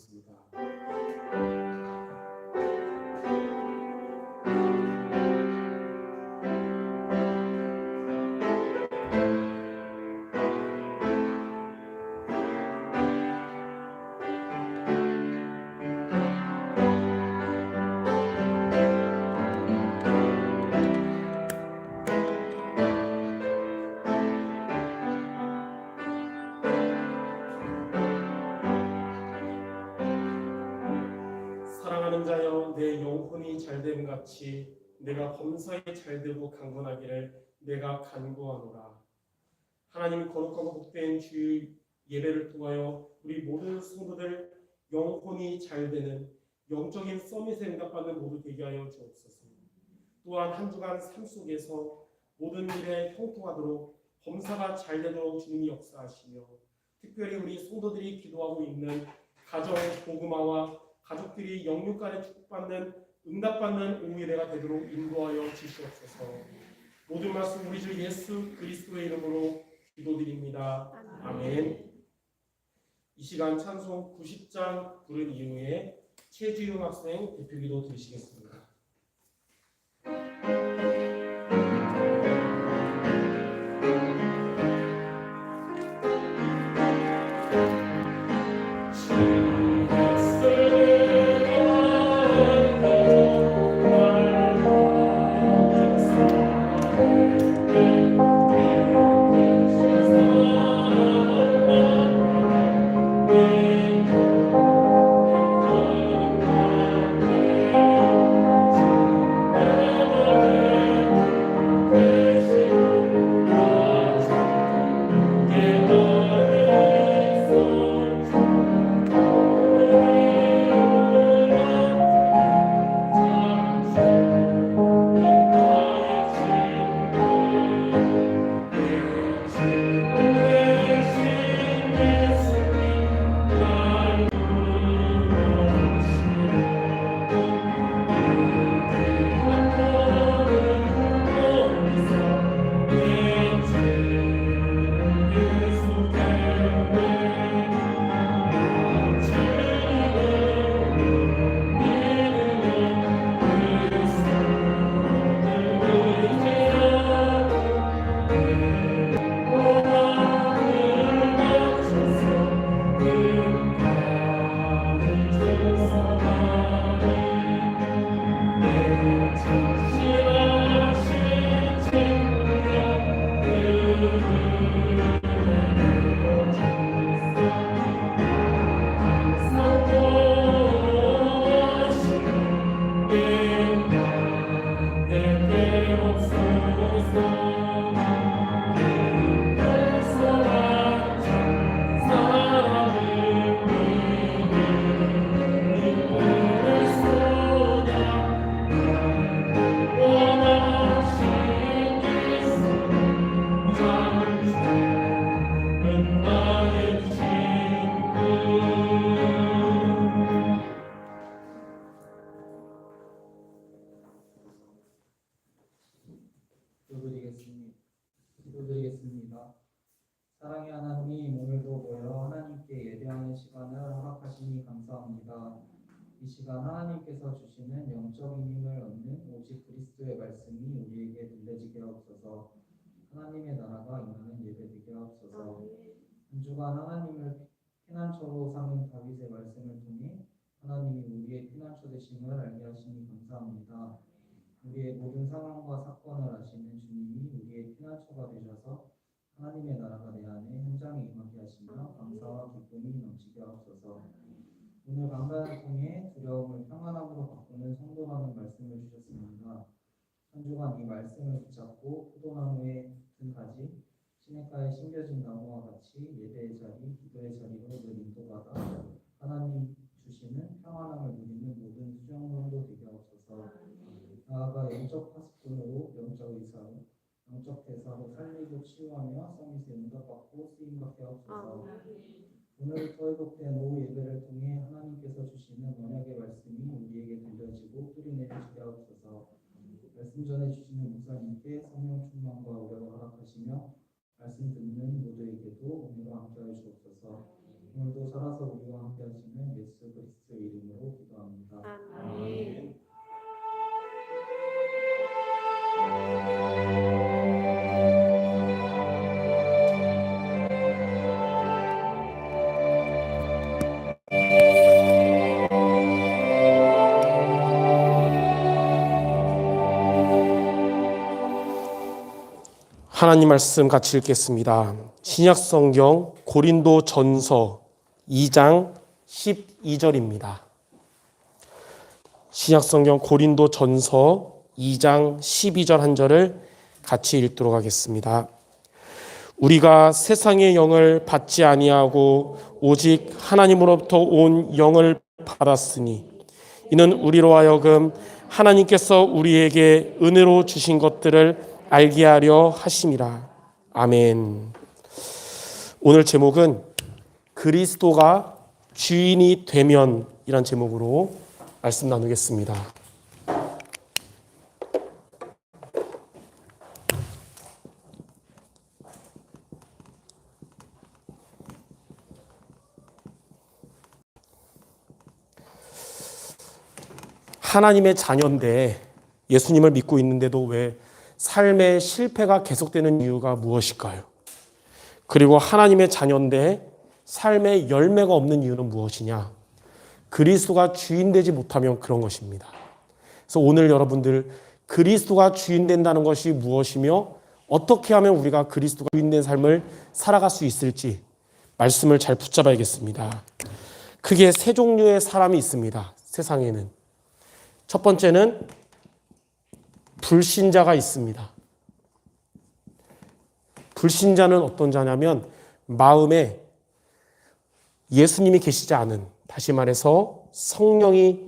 기도드리겠습니다. 사랑하는 자여, 내 영혼이 잘됨 같이 내가 범사에 잘되고 강건하기를 내가 간구하노라. 하나님 거룩하고 복된 주 예배를 통하여 우리 모든 성도들 영혼이 잘되는 영적인 서밋에 응답받는 모두 되게 하여 주옵소서. 또한 한 주간 삶 속에서 모든 일에 형통하도록 범사가 잘되도록 주님이 역사하시며, 특별히 우리 성도들이 기도하고 있는 가정 복음화와 가족들이 영육간에 축복받는 응답받는 오후 예배가 되도록 인도하여 주시옵소서. 모든 말씀 우리 주 예수 그리스도의 이름으로 기도드립니다. 아멘. 이 시간 찬송 90장 부른 이후에 최지용 학생 대표기도 드리시겠습니다. 기도드리겠습니다. 사랑의 하나님, 오늘도 모여 하나님께 예배하는 시간을 허락하시니 감사합니다. 이 시간 하나님께서 주시는 영적인 힘을 얻는 오직 그리스도의 말씀이 우리에게 들려지게 하옵소서. 하나님의 나라가 임하는 예배되게 하옵소서. 한 주간 하나님을 피난처로 삼은 다윗의 말씀을 통해 하나님이 우리의 피난처 되심을 알게 하시니 감사합니다. 우리의 모든 상황과 사건을 아시는 주님이 우리의 피난처가 되셔서 하나님의 나라가 내 안에 현장에 임하게 하시며 감사와 기쁨이 넘치게 하옵소서. 오늘 강단을 통해 두려움을 평안함으로 바꾸는 성도라는 말씀을 주셨습니다. 한 주간 이 말씀을 붙잡고 포도나무에 붙은 가지, 시냇가에 심겨진 나무와 같이 예배의 자리, 기도의 자리로 늘 인도받아 하나님 주시는 평안함을 누리는 모든 수정 성도 되게 하옵소서. 나아가 영적 파수꾼으로, 영적 의사로, 영적 대사로 살리고 치유하며 서밋에 응답받고 쓰임받게 하옵소서. 오늘부터 회복된 오후 예배를 통해 하나님께서 주시는 언약의 말씀이 우리에게 들려지고 뿌리내리게 하옵소서. 말씀 전해주시는 목사님께 성령 충만과 오래가 허락하시며 말씀 듣는 모두에게도 오늘과 함께하여 주옵소서. 오늘도 살아서 우리와 함께하시는 예수 그리스도 하나님 말씀 같이 읽겠습니다. 신약성경 고린도전서 2장 12절입니다. 신약성경 고린도전서 2장 12절 한 절을 같이 읽도록 하겠습니다. 우리가 세상의 영을 받지 아니하고 오직 하나님으로부터 온 영을 받았으니 이는 우리로 하여금 하나님께서 우리에게 은혜로 주신 것들을 알게 하려 하심이라. 아멘. 오늘 제목은 그리스도가 주인이 되면 이란 제목으로 말씀 나누겠습니다. 하나님의 자녀인데 예수님을 믿고 있는데도 왜 삶의 실패가 계속되는 이유가 무엇일까요? 그리고 하나님의 자녀인데 삶의 열매가 없는 이유는 무엇이냐? 그리스도가 주인 되지 못하면 그런 것입니다. 그래서 오늘 여러분들 그리스도가 주인 된다는 것이 무엇이며 어떻게 하면 우리가 그리스도가 주인 된 삶을 살아갈 수 있을지 말씀을 잘 붙잡아야겠습니다. 크게 세 종류의 사람이 있습니다. 세상에는. 첫 번째는 불신자가 있습니다. 불신자는 어떤 자냐면 마음에 예수님이 계시지 않은, 다시 말해서 성령이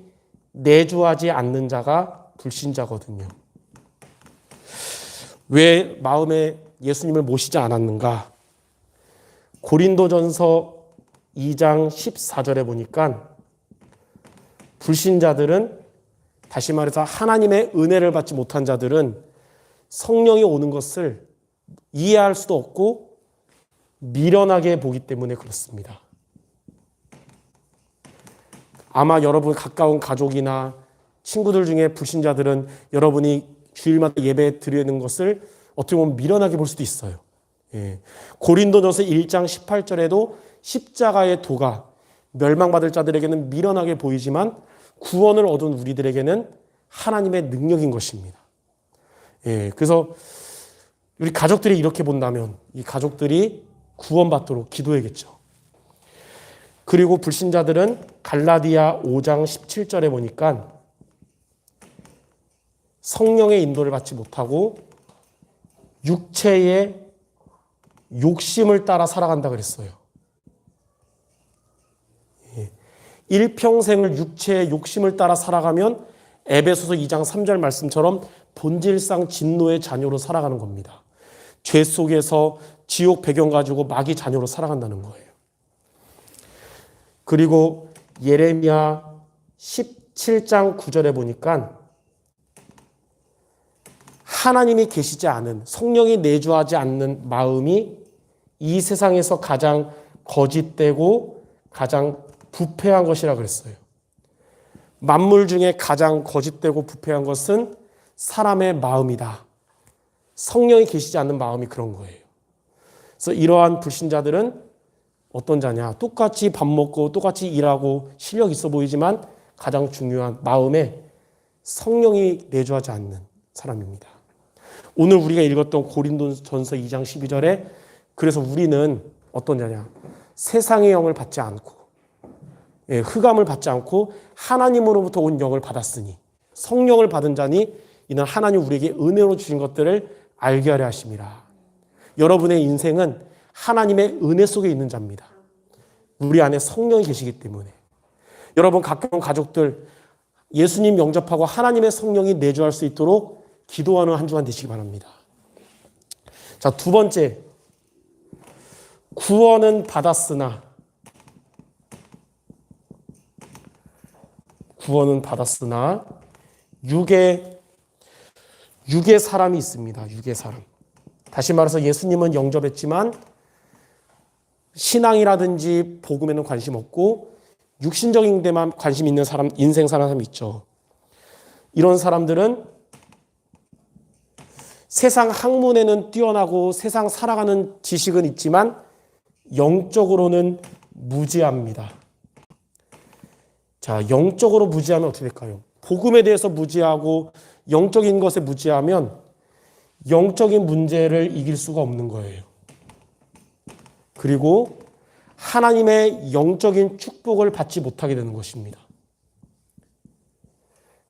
내주하지 않는 자가 불신자거든요. 왜 마음에 예수님을 모시지 않았는가? 고린도전서 2장 14절에 보니까 불신자들은, 다시 말해서 하나님의 은혜를 받지 못한 자들은 성령이 오는 것을 이해할 수도 없고 미련하게 보기 때문에 그렇습니다. 아마 여러분 가까운 가족이나 친구들 중에 불신자들은 여러분이 주일마다 예배 드리는 것을 어떻게 보면 미련하게 볼 수도 있어요. 고린도전서 1장 18절에도 십자가의 도가 멸망받을 자들에게는 미련하게 보이지만 구원을 얻은 우리들에게는 하나님의 능력인 것입니다. 그래서 우리 가족들이 이렇게 본다면 이 가족들이 구원받도록 기도해야겠죠. 그리고 불신자들은 갈라디아 5장 17절에 보니까 성령의 인도를 받지 못하고 육체의 욕심을 따라 살아간다 그랬어요. 일평생을 육체의 욕심을 따라 살아가면 에베소서 2장 3절 말씀처럼 본질상 진노의 자녀로 살아가는 겁니다. 죄 속에서 지옥 배경 가지고 마귀 자녀로 살아간다는 거예요. 그리고 예레미야 17장 9절에 보니까 하나님이 계시지 않은, 성령이 내주하지 않는 마음이 이 세상에서 가장 거짓되고 가장 부패한 것이라 그랬어요. 만물 중에 가장 거짓되고 부패한 것은 사람의 마음이다. 성령이 계시지 않는 마음이 그런 거예요. 그래서 이러한 불신자들은 어떤 자냐? 똑같이 밥 먹고 똑같이 일하고 실력 있어 보이지만 가장 중요한 마음에 성령이 내주하지 않는 사람입니다. 오늘 우리가 읽었던 고린도전서 2장 12절에 그래서 우리는 어떤 자냐? 세상의 영을 받지 않고 흑암을 받지 않고 하나님으로부터 온 영을 받았으니 성령을 받은 자니 이는 하나님 우리에게 은혜로 주신 것들을 알게 하려 하심이라. 여러분의 인생은 하나님의 은혜 속에 있는 자입니다. 우리 안에 성령이 계시기 때문에. 여러분 가까운 가족들 예수님 영접하고 하나님의 성령이 내주할 수 있도록 기도하는 한 주간 되시기 바랍니다. 자, 두 번째, 구원은 받았으나 육의 사람이 있습니다. 육의 사람. 다시 말해서 예수님은 영접했지만 신앙이라든지 복음에는 관심 없고 육신적인 데만 관심 있는 사람, 인생 사는 사람이 있죠. 이런 사람들은 세상 학문에는 뛰어나고 세상 살아가는 지식은 있지만 영적으로는 무지합니다. 자, 영적으로 무지하면 어떻게 될까요? 복음에 대해서 무지하고 영적인 것에 무지하면 영적인 문제를 이길 수가 없는 거예요. 그리고 하나님의 영적인 축복을 받지 못하게 되는 것입니다.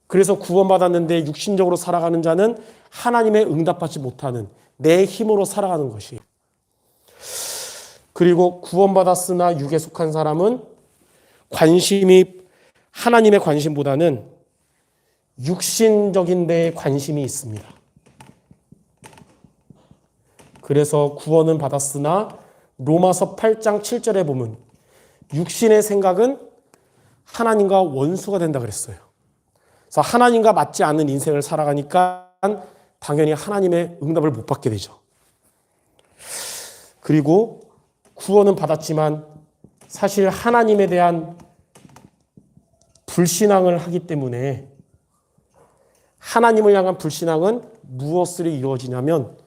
그래서 구원받았는데 육신적으로 살아가는 자는 하나님의 응답받지 못하는 내 힘으로 살아가는 것이에요. 그리고 구원받았으나 육에 속한 사람은 관심이 하나님의 관심보다는 육신적인 데에 관심이 있습니다. 그래서 구원은 받았으나 로마서 8장 7절에 보면 육신의 생각은 하나님과 원수가 된다 그랬어요. 그래서 하나님과 맞지 않는 인생을 살아가니까 당연히 하나님의 응답을 못 받게 되죠. 그리고 구원은 받았지만 사실 하나님에 대한 불신앙을 하기 때문에 하나님을 향한 불신앙은 무엇으로 이루어지냐면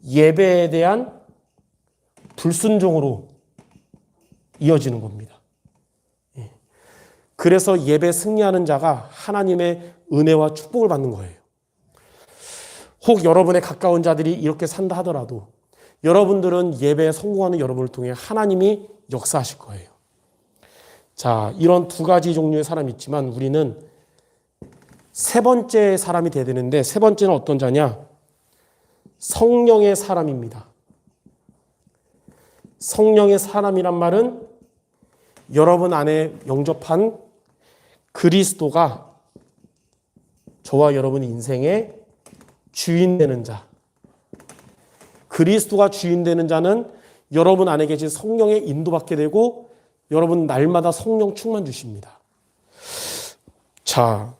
예배에 대한 불순종으로 이어지는 겁니다. 그래서 예배 승리하는 자가 하나님의 은혜와 축복을 받는 거예요. 혹 여러분의 가까운 자들이 이렇게 산다 하더라도 여러분들은 예배에 성공하는 여러분을 통해 하나님이 역사하실 거예요. 자, 이런 두 가지 종류의 사람이 있지만 우리는 세 번째 사람이 돼야 되는데 세 번째는 어떤 자냐? 성령의 사람입니다. 성령의 사람이란 말은 여러분 안에 영접한 그리스도가 저와 여러분 인생의 주인 되는 자. 그리스도가 주인 되는 자는 여러분 안에 계신 성령의 인도받게 되고 여러분 날마다 성령 충만 주십니다. 자,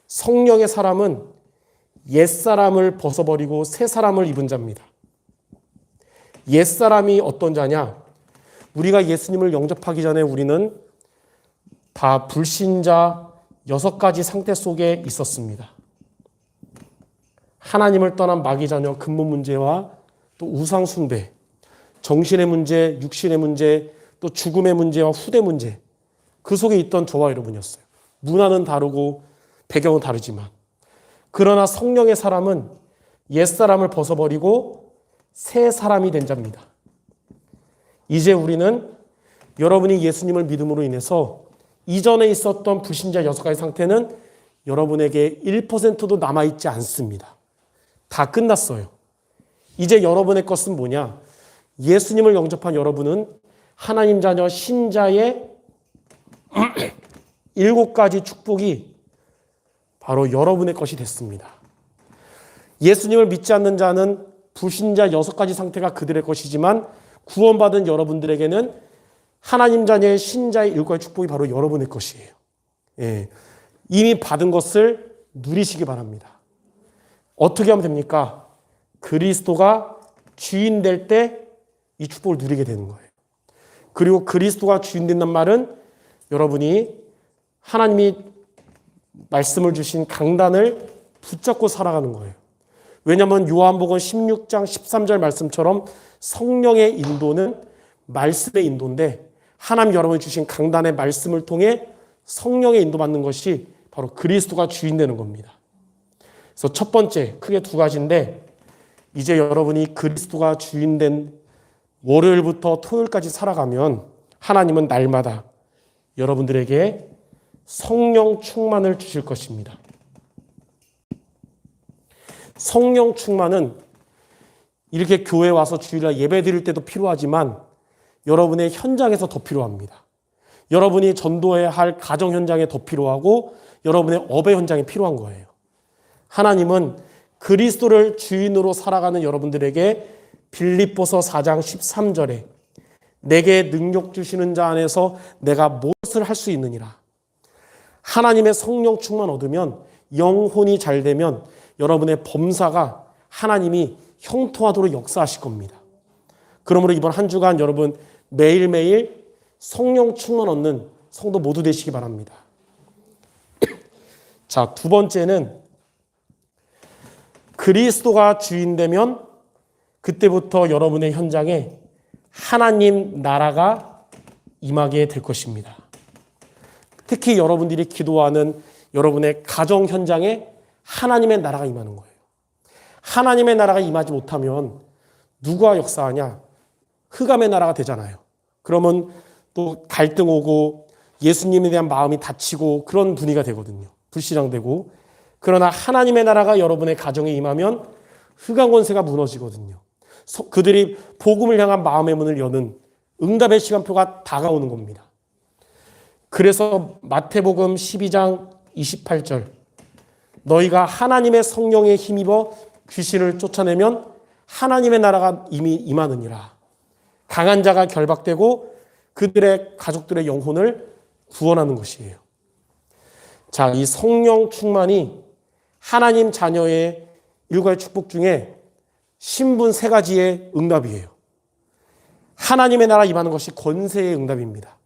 성령의 사람은 옛사람을 벗어버리고 새사람을 입은 자입니다. 옛사람이 어떤 자냐? 우리가 예수님을 영접하기 전에 우리는 다 불신자 6가지 상태 속에 있었습니다. 하나님을 떠난 마귀 자녀 근본 문제와 또 우상 숭배, 정신의 문제, 육신의 문제, 또 죽음의 문제와 후대 문제, 그 속에 있던 저와 여러분이었어요. 문화는 다르고 배경은 다르지만 그러나 성령의 사람은 옛사람을 벗어버리고 새 사람이 된 자입니다. 이제 우리는 여러분이 예수님을 믿음으로 인해서 이전에 있었던 불신자 6가지 상태는 여러분에게 1%도 남아있지 않습니다. 다 끝났어요. 이제 여러분의 것은 뭐냐? 예수님을 영접한 여러분은 하나님 자녀 신자의 7가지 축복이 바로 여러분의 것이 됐습니다. 예수님을 믿지 않는 자는 불신자 6가지 상태가 그들의 것이지만 구원받은 여러분들에게는 하나님 자녀의 신자의 7가지 축복이 바로 여러분의 것이에요. 예. 이미 받은 것을 누리시기 바랍니다. 어떻게 하면 됩니까? 그리스도가 주인 될 때 이 축복을 누리게 되는 거예요. 그리고 그리스도가 주인 된다는 말은 여러분이 하나님이 말씀을 주신 강단을 붙잡고 살아가는 거예요. 왜냐하면 요한복음 16장 13절 말씀처럼 성령의 인도는 말씀의 인도인데 하나님 여러분이 주신 강단의 말씀을 통해 성령의 인도받는 것이 바로 그리스도가 주인 되는 겁니다. 그래서 첫 번째 크게 2가지인데 이제 여러분이 그리스도가 주인 된 월요일부터 토요일까지 살아가면 하나님은 날마다 여러분들에게 성령 충만을 주실 것입니다. 성령 충만은 이렇게 교회에 와서 주일날 예배 드릴 때도 필요하지만 여러분의 현장에서 더 필요합니다. 여러분이 전도해야 할 가정 현장에 더 필요하고 여러분의 업의 현장에 필요한 거예요. 하나님은 그리스도를 주인으로 살아가는 여러분들에게 빌립보서 4장 13절에 내게 능력 주시는 자 안에서 내가 무엇을 할 수 있느니라. 하나님의 성령 충만 얻으면 영혼이 잘 되면 여러분의 범사가 하나님이 형통하도록 역사하실 겁니다. 그러므로 이번 한 주간 여러분 매일매일 성령 충만 얻는 성도 모두 되시기 바랍니다. 자, 2번째는 그리스도가 주인 되면 그때부터 여러분의 현장에 하나님 나라가 임하게 될 것입니다. 특히 여러분들이 기도하는 여러분의 가정 현장에 하나님의 나라가 임하는 거예요. 하나님의 나라가 임하지 못하면 누가 역사하냐? 흑암의 나라가 되잖아요. 그러면 또 갈등 오고 예수님에 대한 마음이 닫히고 그런 분위기가 되거든요. 불신앙되고. 그러나 하나님의 나라가 여러분의 가정에 임하면 흑암 권세가 무너지거든요. 그들이 복음을 향한 마음의 문을 여는 응답의 시간표가 다가오는 겁니다. 그래서 마태복음 12장 28절 너희가 하나님의 성령에 힘입어 귀신을 쫓아내면 하나님의 나라가 이미 임하느니라. 강한 자가 결박되고 그들의 가족들의 영혼을 구원하는 것이에요. 자, 이 성령 충만이 하나님 자녀의 일과의 축복 중에 신분 세 가지의 응답이에요. 하나님의 나라 임하는 것이 권세의 응답입니다.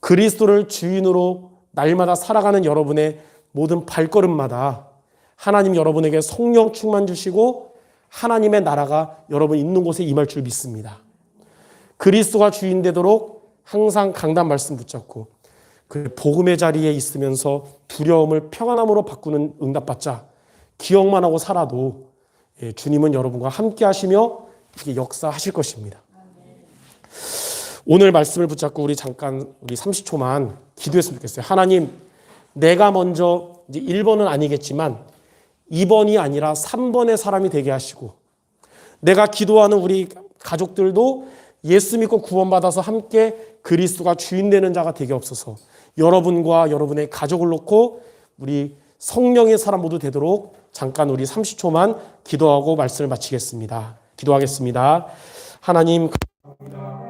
그리스도를 주인으로 날마다 살아가는 여러분의 모든 발걸음마다 하나님 여러분에게 성령 충만 주시고 하나님의 나라가 여러분 있는 곳에 임할 줄 믿습니다. 그리스도가 주인 되도록 항상 강단 말씀 붙잡고 그 복음의 자리에 있으면서 두려움을 평안함으로 바꾸는 응답받자 기억만 하고 살아도 주님은 여러분과 함께 하시며 이게 역사하실 것입니다. 오늘 말씀을 붙잡고 우리 30초만 기도했으면 좋겠어요. 하나님, 내가 먼저 이제 1번은 아니겠지만 2번이 아니라 3번의 사람이 되게 하시고 내가 기도하는 우리 가족들도 예수 믿고 구원받아서 함께 그리스도가 주인 되는 자가 되게 없어서 여러분과 여러분의 가족을 놓고 우리 성령의 사람 모두 되도록 잠깐 우리 30초만 기도하고 말씀을 마치겠습니다. 기도하겠습니다. 하나님 감사합니다.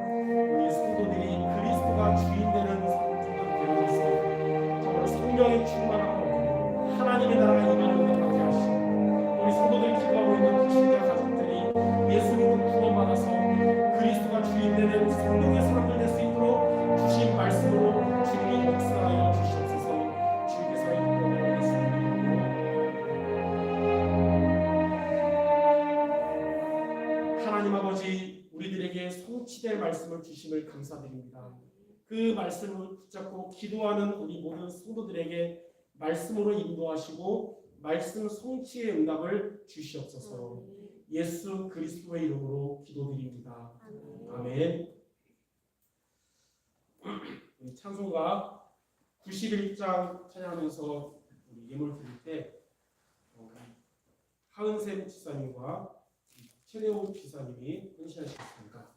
우리 성도들이 그리스도가 주인 되는 성도가 되어서 정말 성령의 충만하고 하나님의 나라가 임하는 것 같게 하시고 우리 성도들이 기도하고 있는 불신자 가족들이 예수 믿고 구원받아서 그리스도가 주인 되는 성령의 사람들 될 수 있도록 주신 말씀으로 주님 역사하여 주시옵소서. 주께서 인도하여 주시옵소서. 하나님 아버지, 우리들에게 성취될 말씀을 주심을 감사드립니다. 그 말씀을 붙잡고 기도하는 우리 모든 성도들에게 말씀으로 인도하시고 말씀 성취의 응답을 주시옵소서. 예수 그리스도의 이름으로 기도드립니다. 아멘. 우리 찬송가 91장 찬양하면서 우리 예물 드릴 때 하은샘 지사님과 최대호 지사님이 헌신하셨습니다.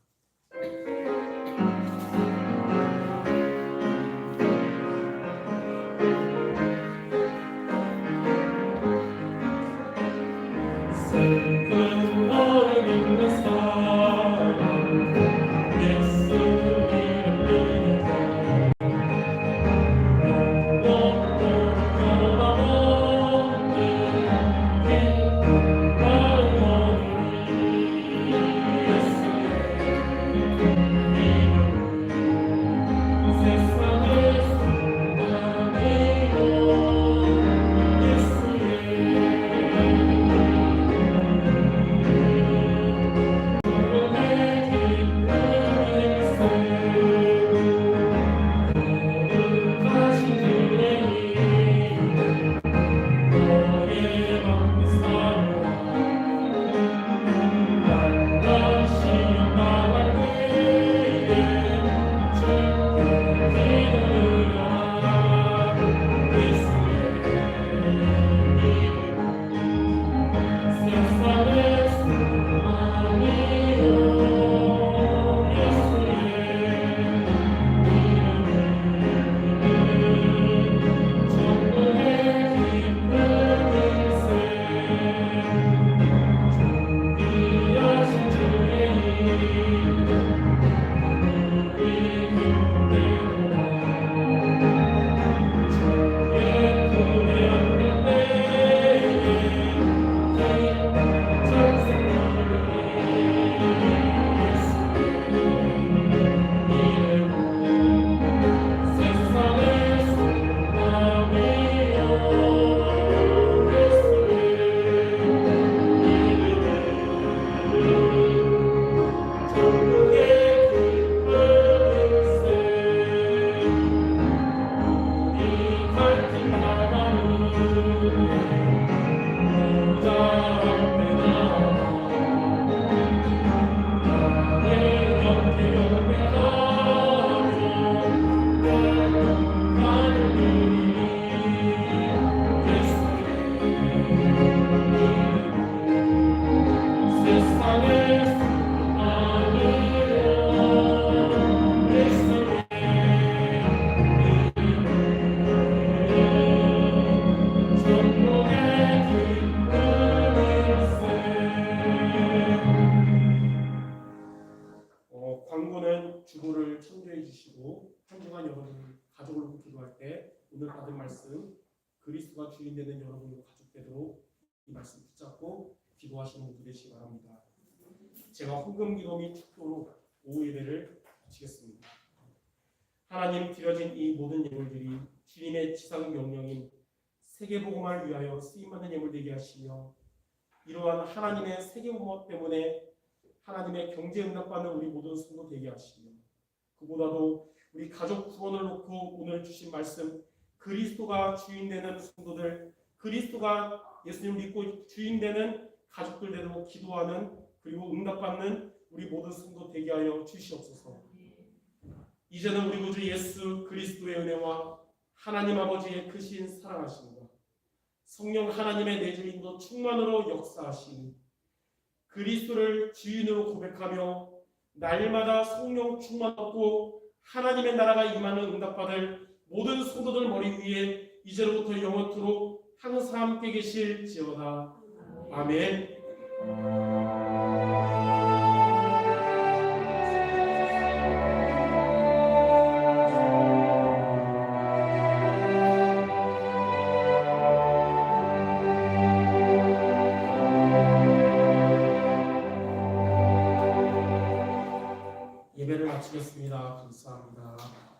나 오늘 받은 말씀 그리스도가 주인 되는 여러분과 가족 되도록 이 말씀 붙잡고 기도하시는 분들 되시기 바랍니다. 제가 헌금 기도 및 축도로 오후 예배를 마치겠습니다. 하나님 드려진 이 모든 예물들이 주님의 지상 명령인 세계복음을 위하여 쓰임받는 예물 되게 하시며 이러한 하나님의 세계복음 때문에 하나님의 경제 응답받는 우리 모든 성도 되게 하시며 그보다도 우리 가족 구원을 놓고 오늘 주신 말씀 그리스도가 주인 되는 성도들 그리스도가 예수님 믿고 주인 되는 가족들 되도록 기도하는 그리고 응답받는 우리 모든 성도 되게 하여 주시옵소서. 이제는 우리 구주 예수 그리스도의 은혜와 하나님 아버지의 크신 사랑하심과 성령 하나님의 내주인도 충만으로 역사하시니 그리스도를 주인으로 고백하며 날마다 성령 충만 얻고 하나님의 나라가 임하는 응답받을 모든 성도들 머리 위에 이제로부터 영원토록 항상 함께 계실지어다. 아멘. 예배를 마치겠습니다. 감사합니다.